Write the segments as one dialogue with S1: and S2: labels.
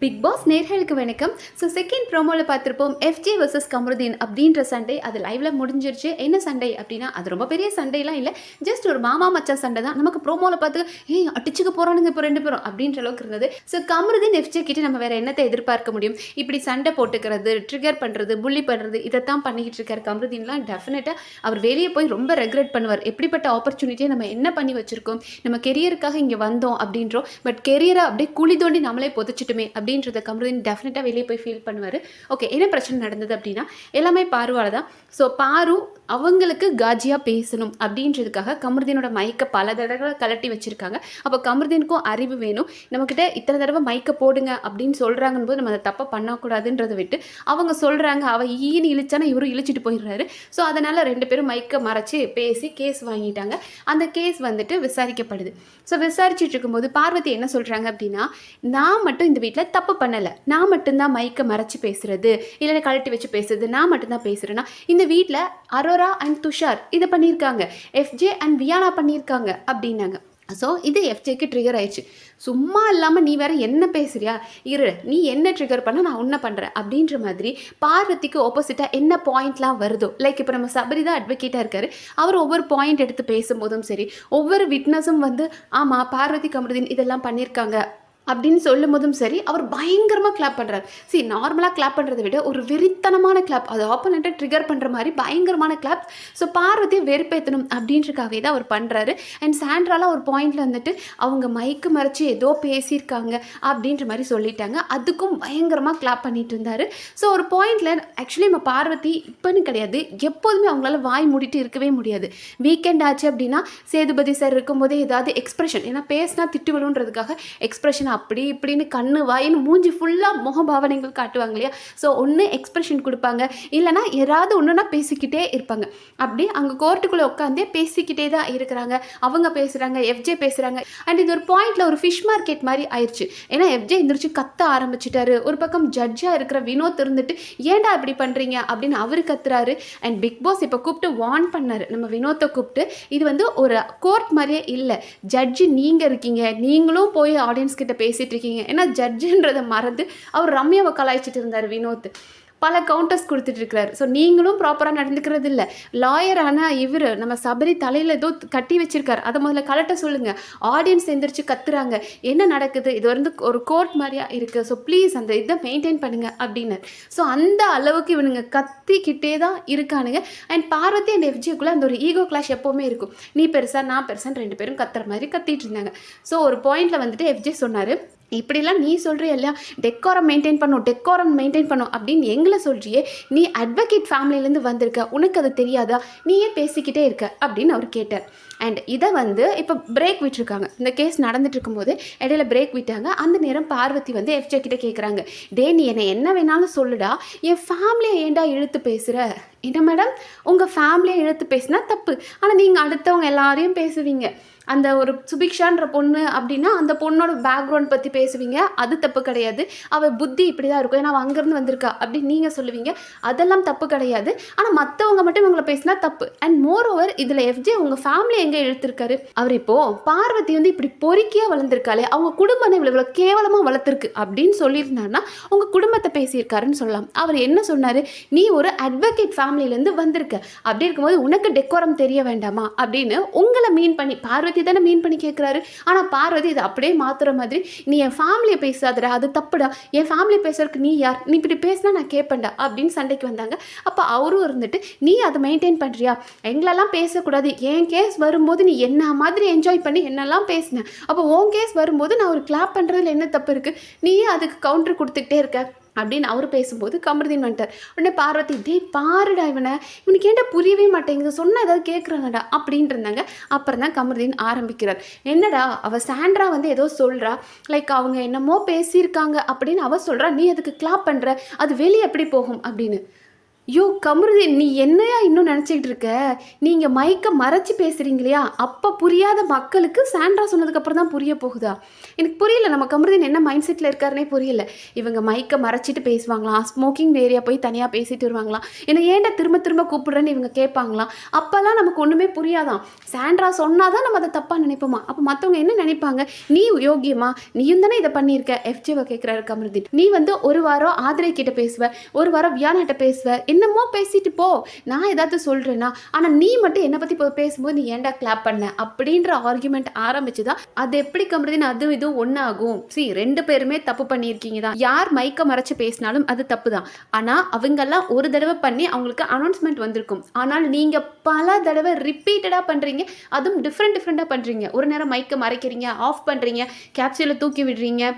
S1: Big pass நேர்களுக்கு வணக்கம். So second ப்ரோமோவில் பார்த்துருப்போம் எஃப்ஜே வர்சஸ் கமருதீன் அப்படின்ற சண்டை. அது லைவ்ல முடிஞ்சிருச்சு. என்ன சண்டை அப்படின்னா அது ரொம்ப பெரிய சண்டைலாம் இல்லை, ஜஸ்ட் ஒரு மாமா மச்சா சண்டை தான். நமக்கு ப்ரோமோவில் பார்த்து அடிச்சுக்க போகிறானுங்க இப்போ ரெண்டு பேரும் அப்படின்ற அளவுக்கு இருந்தது. ஸோ கமருதீன் எஃப்ஜே கிட்ட நம்ம வேறு என்னத்தை எதிர்பார்க்க முடியும்? இப்படி சண்டை போட்டுக்கிறது, ட்ரிகர் பண்ணுறது, புள்ளி பண்ணுறது, இதைத்தான் பண்ணிக்கிட்டு இருக்கார் கமருதீன்லாம். டெஃபினட்டாக அவர் வெளியே போய் ரொம்ப ரெக்ரெட் பண்ணுவார். எப்படிப்பட்ட ஆப்பர்ச்சுனிட்டியை நம்ம என்ன பண்ணி வச்சுருக்கோம், நம்ம கெரியருக்காக இங்கே வந்தோம் அப்படின்றோம், பட் கெரியரை அப்படியே குழி தோண்டி நம்மளே புதைச்சிட்டுமே அப்படின்றத கமருதீன் டெஃபினட்டாக வெளியே போய் ஃபீல் பண்ணுவார். ஓகே, என்ன பிரச்சனை நடந்தது அப்படின்னா எல்லாமே பாருவால் தான். ஸோ பாரு அவங்களுக்கு காஜியாக பேசணும் அப்படின்றதுக்காக கமருதீனோட மைக்கை பல தடவை கலட்டி வச்சுருக்காங்க. அப்போ கமருதீனுக்கும் அறிவு வேணும். நம்மக்கிட்ட இத்தனை தடவை மைக்கை போடுங்க அப்படின்னு சொல்கிறாங்கன்னு போது நம்ம அதை தப்பை பண்ணக்கூடாதுன்றதை விட்டு அவங்க சொல்கிறாங்க, அவள் ஈன்னு இழிச்சானா இவரும் இழிச்சிட்டு போயிடுறாரு. ஸோ அதனால் ரெண்டு பேரும் மைக்கை மறைச்சி பேசி கேஸ் வாங்கிட்டாங்க. அந்த கேஸ் வந்துட்டு விசாரிக்கப்படுது. ஸோ விசாரிச்சுட்டு இருக்கும்போது பார்வதி என்ன சொல்கிறாங்க அப்படின்னா, நான் மட்டும் இந்த வீட்டில் தப்பு பண்ணலை, நான் மட்டும்தான் மைக்கை மறைச்சி பேசுகிறது, இல்லைன்னா கழட்டி வச்சு பேசுறது, நான் மட்டும்தான் பேசுகிறேன்னா இந்த வீட்டில் அரோரா அண்ட் துஷார் இதை பண்ணியிருக்காங்க, எஃப்ஜே அண்ட் வியானா பண்ணியிருக்காங்க அப்படின்னாங்க. ஸோ இது எஃப்ஜேக்கு ட்ரிகர் ஆயிடுச்சு. சும்மா இல்லாமல் நீ வேறு என்ன பேசுறியா, இரு நீ என்ன ட்ரிகர் பண்ண நான் உன்ன பண்ணுறேன் அப்படின்ற மாதிரி பார்வதிக்கு ஆப்போசிட்டாக என்ன பாயிண்ட்லாம் வருதோ, லைக் இப்போ நம்ம சபரி தான் அட்வொகேட்டாக இருக்கார், அவர் ஒவ்வொரு பாயிண்ட் எடுத்து பேசும்போதும் சரி, ஒவ்வொரு விட்னஸும் வந்து ஆமாம் பார்வதி கமருதீன் இதெல்லாம் பண்ணியிருக்காங்க அப்படின்னு சொல்லும் போதும் சரி, அவர் பயங்கரமாக கிளாப் பண்ணுறாரு. சரி, நார்மலாக கிளாப் பண்ணுறதை விட ஒரு வெறித்தனமான கிளாப், அது ஆப்போனண்ட்டை ட்ரிகர் பண்ணுற மாதிரி பயங்கரமான கிளாப். ஸோ பார்வதியை வெறுப்பேற்றணும் அப்படின்றக்காகவே தான் அவர் பண்ணுறாரு. அண்ட் சாண்ட்ராலாம் ஒரு பாயிண்டில் வந்துட்டு அவங்க மைக்கு மறைச்சி ஏதோ பேசியிருக்காங்க அப்படின்ற மாதிரி சொல்லிட்டாங்க, அதுக்கும் பயங்கரமாக கிளாப் பண்ணிட்டு இருந்தார். ஸோ ஒரு பாயிண்டில் ஆக்சுவலி நம்ம பார்வதி இப்போன்னு கிடையாது, எப்போதுமே அவங்களால வாய் மூடிட்டு இருக்கவே முடியாது. வீக்கெண்ட் ஆச்சு அப்படின்னா சேதுபதி சார் இருக்கும்போதே ஏதாவது எக்ஸ்பிரஷன், ஏன்னா பேசினா திட்டு விழுன்றதுக்காக எக்ஸ்பிரஷன் அப்படி இப்படின்னு கண்ணு வாயின்னு மூஞ்சி ஃபுல்லாக முகபாவனைகள் காட்டுவாங்க இல்லையா. ஸோ ஒன்று எக்ஸ்பிரஷன் கொடுப்பாங்க, இல்லைனா ஏதாவது ஒன்றுனா பேசிக்கிட்டே இருப்பாங்க. அப்படி அங்கே கோர்ட்டுக்குள்ளே உட்காந்தே பேசிக்கிட்டே தான் இருக்கிறாங்க. அவங்க பேசுகிறாங்க, எஃப்ஜே பேசுகிறாங்க. அண்ட் இது ஒரு பாயிண்டில் ஒரு ஃபிஷ் மார்க்கெட் மாதிரி ஆயிடுச்சு. ஏன்னா எஃப்ஜே எந்திரிச்சு கத்த ஆரம்பிச்சிட்டாரு. ஒரு பக்கம் ஜட்ஜாக இருக்கிற வினோத் இருந்துட்டு ஏன்டா இப்படி பண்ணுறீங்க அப்படின்னு அவர் கத்துறாரு. அண்ட் பிக் பாஸ் இப்போ கூப்பிட்டு வார்ன் பண்ணார் நம்ம வினோத்தை கூப்பிட்டு, இது வந்து ஒரு கோர்ட் மாதிரியே இல்லை, ஜட்ஜு நீங்கள் இருக்கீங்க, நீங்களும் போய் ஆடியன்ஸ் கிட்ட பேசிட்டு இருக்கீங்க. ஏன்னா ஜட்ஜுன்றதை மறந்து அவர் ரம்யாவை கலாய்ச்சிட்டு இருந்தார் வினோத், பல கவுண்டர்ஸ் கொடுத்துட்டு இருக்கிறாரு. ஸோ நீங்களும் ப்ராப்பராக நடந்துக்கிறது இல்லை. லாயர் ஆனால் இவர் நம்ம சபரி தலையில் ஏதோ கட்டி வச்சிருக்காரு, அதை முதல்ல கலட்ட சொல்லுங்கள். ஆடியன்ஸ் எந்திரிச்சு கத்துறாங்க, என்ன நடக்குது, இது வந்து ஒரு கோர்ட் மாதிரியா இருக்குது, ஸோ ப்ளீஸ் அந்த இதை மெயின்டைன் பண்ணுங்க அப்படின்னு. ஸோ அந்த அளவுக்கு இவனுங்க கத்திக்கிட்டே தான் இருக்கானுங்க. அண்ட் பார்வதி அண்ட் எஃப்ஜிக்குள்ளே அந்த ஒரு ஈகோ கிளாஷ் எப்போவுமே இருக்கும். நீ பெருசா நான் பெருசான்னு ரெண்டு பேரும் கத்துற மாதிரி கத்திட்டு இருந்தாங்க. ஸோ ஒரு பாயிண்டில் வந்துட்டு எஃப்ஜி சொன்னார், இப்படிலாம் நீ சொல்கிறிய இல்லையா, டெக்கோரம் மெயின்டைன் பண்ணும் அப்படின்னு எங்களை சொல்கிறியே, நீ அட்வொகேட் ஃபேமிலியிலேருந்து வந்திருக்க, உனக்கு அது தெரியாதா, நீயே பேசிக்கிட்டே இருக்க அப்படின்னு அவர் கேட்டார். அண்ட் இதை வந்து இப்போ பிரேக் விட்டுருக்காங்க, இந்த கேஸ் நடந்துட்டு இருக்கும்போது இடையில பிரேக் விட்டாங்க. அந்த நேரம் பார்வதி வந்து எஃப்ஜே கிட்ட கேட்குறாங்க, நீ என்னை என்ன வேணாலும் சொல்லுடா, என் ஃபேமிலியை ஏன்டா இழுத்து பேசுகிற. என்ன மேடம், உங்கள் ஃபேமிலியை இழுத்து பேசினா தப்பு, ஆனால் நீங்கள் அடுத்தவங்க எல்லாரையும் பேசுவீங்க. அந்த ஒரு சுபிக்ஷான்ற பொண்ணு அப்படின்னா அந்த பொண்ணோட பேக்ரவுண்ட் பற்றி பேசுவீங்க, அது தப்பு கிடையாது. அவள் புத்தி இப்படி தான் இருக்கும், ஏன்னா அவள் அங்கேருந்து வந்திருக்கா அப்படின்னு நீங்கள் சொல்லுவீங்க, அதெல்லாம் தப்பு கிடையாது. ஆனால் மற்றவங்க மட்டும் இவங்களை பேசினா தப்பு. அண்ட் மோர் ஓவர் இதில் எஃப்ஜே உங்கள் ஃபேமிலி எங்கே இழுத்துருக்காரு. அவர் இப்போது பார்வதி வந்து இப்படி பொறுக்கியாக வளர்ந்துருக்காளே, அவங்க குடும்பம் இவ்வளோ கேவலமாக வளர்த்துருக்கு அப்படின்னு சொல்லியிருந்தாருன்னா உங்கள் குடும்பத்தை பேசியிருக்காருன்னு சொல்லலாம். அவர் என்ன சொன்னார், நீ ஒரு அட்வொகேட் ஃபேமிலியிலேருந்து வந்திருக்க, அப்படி இருக்கும்போது உனக்கு டெக்கோரம் தெரிய வேண்டாமா அப்படின்னு உங்களை மீன் பண்ணி பார்வதி தானே மீன் பண்ணி கேட்குறாரு. ஆனால் பார்வதி இதை அப்படியே மாற்றுற மாதிரி, நீ என் ஃபேமிலியை பேசாதடா, அது தப்புடா, என் ஃபேமிலி பேசுறதுக்கு நீ யார், நீ இப்படி பேசினா நான் கேட்பேன்டா அப்படின்னு சண்டைக்கு வந்தாங்க. அப்போ அவரும் இருந்துட்டு, நீ அதை மெயின்டைன் பண்ணுறியா, எங்களெல்லாம் பேசக்கூடாது, என் கேஸ் வரும்போது நீ என்ன மாதிரி என்ஜாய் பண்ணி என்னெல்லாம் பேசினேன், அப்போ உன் கேஸ் வரும்போது நான் ஒரு கிளாப் பண்ணுறதுல என்ன தப்பு இருக்குது, நீயே அதுக்கு கவுண்டர் கொடுத்துக்கிட்டே இருக்க அப்படின்னு அவர் பேசும்போது கமருதீன் வந்துட்டார். உடனே பார்வதி, பாருடா இவனுக்கு ஏன்டா புரியவே மாட்டேங்குது, சொன்னால் ஏதாவது கேட்குறாங்கடா அப்படின்ட்டு இருந்தாங்க. அப்புறம் தான் கமருதீன் ஆரம்பிக்கிறார், என்னடா அவள் சாண்ட்ரா வந்து ஏதோ சொல்கிறா, லைக் அவங்க என்னமோ பேசியிருக்காங்க அப்படின்னு அவள் சொல்கிறா, நீ அதுக்கு கிளாப் பண்ணுற, அது வெளியே எப்படி போகும் அப்படின்னு. யோ கமருதீன், நீ என்னையா இன்னும் நினச்சிக்கிட்டு இருக்க? நீங்கள் மைக்க மறைச்சி பேசுகிறீங்க இல்லையா, அப்போ புரியாத மக்களுக்கு சாண்ட்ரா சொன்னதுக்கப்புறம் தான் புரிய போகுதா? எனக்கு புரியல. நம்ம கமருதீன் என்ன மைண்ட் செட்டில் இருக்காருனே புரியல. இவங்க மைக்கை மறைச்சிட்டு பேசுவாங்களாம், ஸ்மோக்கிங் ஏரியா போய் தனியாக பேசிட்டு வருவாங்களாம், என்னை ஏன்டா திரும்ப திரும்ப கூப்பிடுறேன்னு இவங்க கேட்பாங்களாம். அப்போல்லாம் நமக்கு ஒன்றுமே புரியாதான். சாண்ட்ரா சொன்னால் தான் நம்ம அதை தப்பாக நினைப்போமா? அப்போ மற்றவங்க என்ன நினைப்பாங்க? நீ யோகியமா, நீயும் தானே இதை பண்ணியிருக்க. எஃப்ஜேவை கேட்குறாரு கமருதீன். நீ வந்து ஒரு வாரம் ஆதிரை கிட்ட பேசுவ, ஒரு வாரம் வியானாட்ட பேசுவ, என்னமோ பேசிட்டு போ, நான் ஏதாவது சொல்கிறேன்னா, ஆனால் நீ மட்டும் என்னை பற்றி பேசும்போது நீ ஏன்டா கிளாப் பண்ண அப்படின்ற ஆர்குமெண்ட் ஆரம்பிச்சு தான் அது எப்படி கமருதீன் அது இதுவும் ஒன்றாகும். ரெண்டு பேருமே தப்பு பண்ணியிருக்கீங்க தான். யார் மைக்க மறைச்சு பேசினாலும் அது தப்பு தான். ஆனால் அவங்கெல்லாம் ஒரு தடவை பண்ணி அவங்களுக்கு அனௌன்ஸ்மெண்ட் வந்திருக்கும். ஆனால் நீங்கள் பல தடவை ரிப்பீட்டடாக பண்ணுறீங்க, அதுவும் டிஃப்ரெண்ட்டாக பண்ணுறீங்க. ஒரு நேரம் மைக்கை மறைக்கிறீங்க, ஆஃப் பண்ணுறீங்க, கேப்சூலை தூக்கி விடுறீங்க,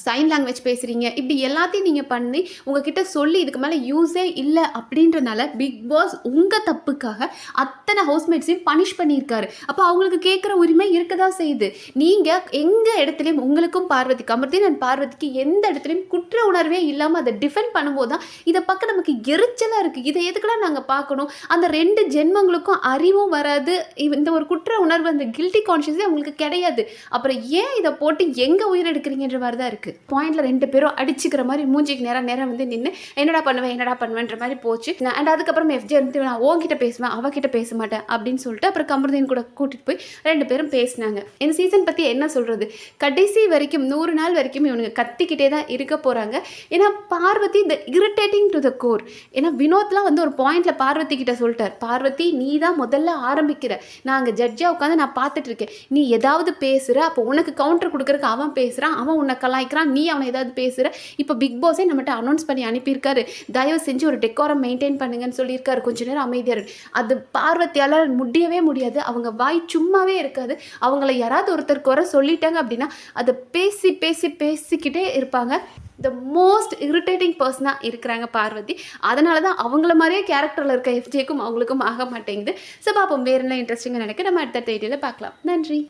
S1: சைன் லாங்குவேஜ் பேசுகிறீங்க, இப்படி எல்லாத்தையும் நீங்கள் பண்ணி உங்ககிட்ட சொல்லி இதுக்கு மேலே யூஸே இல்லை அப்படின்றனால பிக் பாஸ் உங்கள் தப்புக்காக அத்தனை ஹவுஸ்மேட்ஸையும் பனிஷ் பண்ணியிருக்காரு. அப்போ அவங்களுக்கு கேட்குற உரிமை இருக்க தான் செய்யுது. நீங்கள் எங்கள் இடத்துலையும் உங்களுக்கும் பார்வதி, கமருதீன் அண்ட் பார்வதிக்கு எந்த இடத்துலையும் குற்ற உணர்வே இல்லாமல் அதை டிஃபெண்ட் பண்ணும்போது தான் இதை பார்க்க நமக்கு எரிச்சலாக இருக்குது. இதை எதுக்குலாம் நாங்கள் பார்க்கணும்? அந்த ரெண்டு ஜென்மங்களுக்கும் அறிவும் வராது, இந்த ஒரு குற்ற உணர்வு, அந்த கில்ட்டி கான்ஷியஸே அவங்களுக்கு கிடையாது. அப்புறம் ஏன் இதை போட்டு எங்கே உயிர் எடுக்கிறீங்கன்ற மாதிரி தான் இருக்குது. பாயிண்ட்ல ரெண்டு பேரும் அடிச்சுக்கிற மாதிரி மூஞ்சிக்கு நேரம் வந்து நின்று என்னடா பண்ணுவேன்ற மாதிரி போச்சு. அண்ட் அதுக்கப்புறம் எஃப்ஜே இருந்து நான் உன்கிட்ட பேசுவேன், அவகிட்ட பேச மாட்டேன் அப்படின்னு சொல்லிட்டு அப்புறம் கமருதீன் கூட கூட்டிட்டு போய் ரெண்டு பேரும் பேசினாங்க. இந்த சீசன் பத்தி என்ன சொல்றது, கடைசி வரைக்கும் 100 நாள் வரைக்கும் இவனுங்க கத்திக்கிட்டே தான் இருக்க போறாங்க. ஏன்னா பார்வதி த இரிட்டேட்டிங் டு த கோர். ஏன்னா வினோத்லாம் வந்து ஒரு பாயிண்ட்ல பார்வதி கிட்ட சொல்லிட்டார், பார்வதி நீ தான் முதல்ல ஆரம்பிக்கிற, நான் அங்கே ஜட்ஜா உட்காந்து நான் பார்த்துட்டு இருக்கேன், நீ ஏதாவது பேசுற, அப்போ உனக்கு கவுண்டர் கொடுக்கறதுக்கு அவன் பேசுறான், அவன் உன்னை கலாய்க்கிறான், நீ அவனை ஏதாவது பேசுகிற. இப்போ பிக் பாஸே நம்மகிட்ட அனௌன்ஸ் பண்ணி அனுப்பியிருக்காரு, தயவு செஞ்சு ஒரு டெக்கோரம் மெயின்டைன் பண்ணுங்கன்னு சொல்லியிருக்காரு. கொஞ்ச நேரம் அமைதியாக இருக்கு. அது பார்வதியால் முடியவே முடியாது. அவங்க வாய் சும்மாவே இருக்காது. அவங்கள யாராவது ஒருத்தர் குறை சொல்லிட்டாங்க அப்படின்னா அதை பேசிக்கிட்டே இருப்பாங்க. த மோஸ்ட் இரிட்டேட்டிங் பர்சனாக இருக்கிறாங்க பார்வதி. அதனால தான் அவங்கள மாதிரியே கேரக்டரில் இருக்க எஃப்ஜேக்கும் அவங்களுக்கும் ஆக மாட்டேங்குது. ஸோ பார்ப்போம் வேறு என்ன இன்ட்ரெஸ்டிங்காக நினைக்க நம்ம அடுத்த வீடியோவில் பார்க்கலாம். நன்றி.